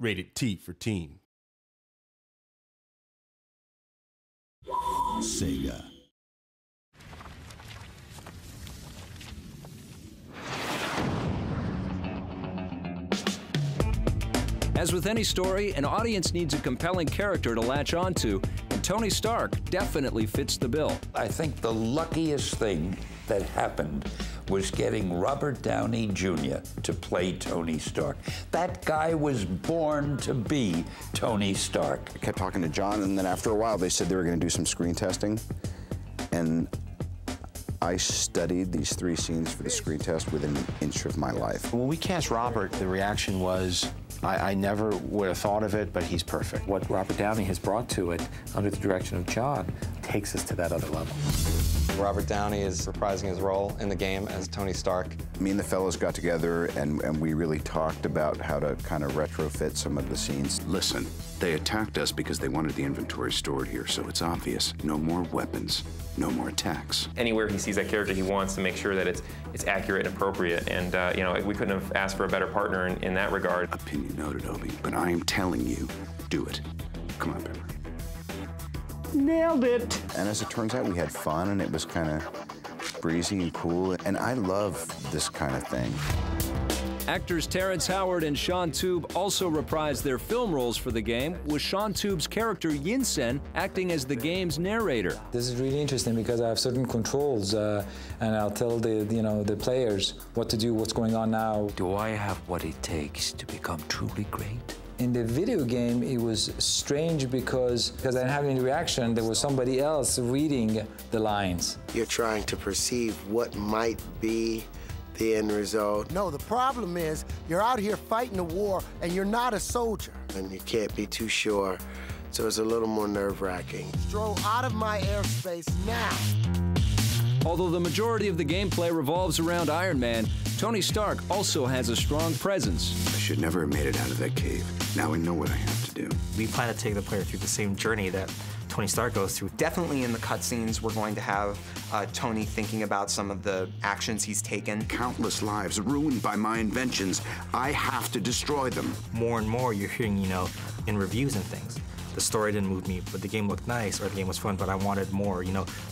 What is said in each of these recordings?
Rated T for teen. SEGA. As with any story, an audience needs a compelling character to latch onto, and Tony Stark definitely fits the bill. I think the luckiest thing that happened was getting Robert Downey Jr. to play Tony Stark. That guy was born to be Tony Stark. I kept talking to John, and then after a while, they said they were going to do some screen testing. And I studied these 3 scenes for the screen test within an inch of my life. When we cast Robert, the reaction was, I never would have thought of it, but he's perfect. What Robert Downey has brought to it, under the direction of John, takes us to that other level. Robert Downey is reprising his role in the game as Tony Stark. Me and the fellows got together, and we really talked about how to kind of retrofit some of the scenes. Listen, they attacked us because they wanted the inventory stored here, so it's obvious. No more weapons, no more attacks. Anywhere he sees that character, he wants to make sure that it's accurate and appropriate, and you know, we couldn't have asked for a better partner in that regard. Opinion noted, Obi, but I am telling you, do it. Come on, Pepper. Nailed it! And as it turns out, we had fun, and it was kind of breezy and cool, and I love this kind of thing. Actors Terrence Howard and Sean Tube also reprised their film roles for the game, with Sean Tube's character Yinsen acting as the game's narrator. This is really interesting because I have certain controls, and I'll tell the players what to do, what's going on now. Do I have what it takes to become truly great? In the video game, it was strange because I didn't have any reaction. There was somebody else reading the lines. You're trying to perceive what might be the end result. No, the problem is you're out here fighting a war and you're not a soldier. And you can't be too sure, so it's a little more nerve-wracking. Stroll out of my airspace now. Although the majority of the gameplay revolves around Iron Man, Tony Stark also has a strong presence. I should never have made it out of that cave. Now I know what I have to do. We plan to take the player through the same journey that Tony Stark goes through. Definitely in the cutscenes, we're going to have Tony thinking about some of the actions he's taken. Countless lives ruined by my inventions. I have to destroy them. More and more you're hearing, in reviews and things. The story didn't move me, but the game looked nice, or the game was fun, but I wanted more.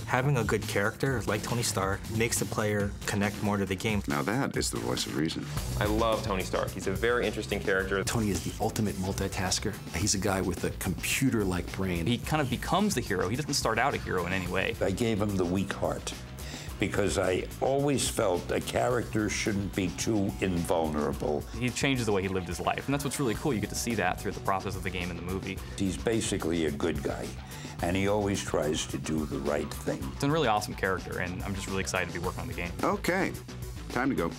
Having a good character like Tony Stark makes the player connect more to the game. Now that is the voice of reason. I love Tony Stark. He's a very interesting character. Tony is the ultimate multitasker. He's a guy with a computer-like brain. He kind of becomes the hero. He doesn't start out a hero in any way. I gave him the weak heart, because I always felt a character shouldn't be too invulnerable. He changes the way he lived his life, and that's what's really cool. You get to see that through the process of the game and the movie. He's basically a good guy, and he always tries to do the right thing. It's a really awesome character, and I'm just really excited to be working on the game. Okay, time to go.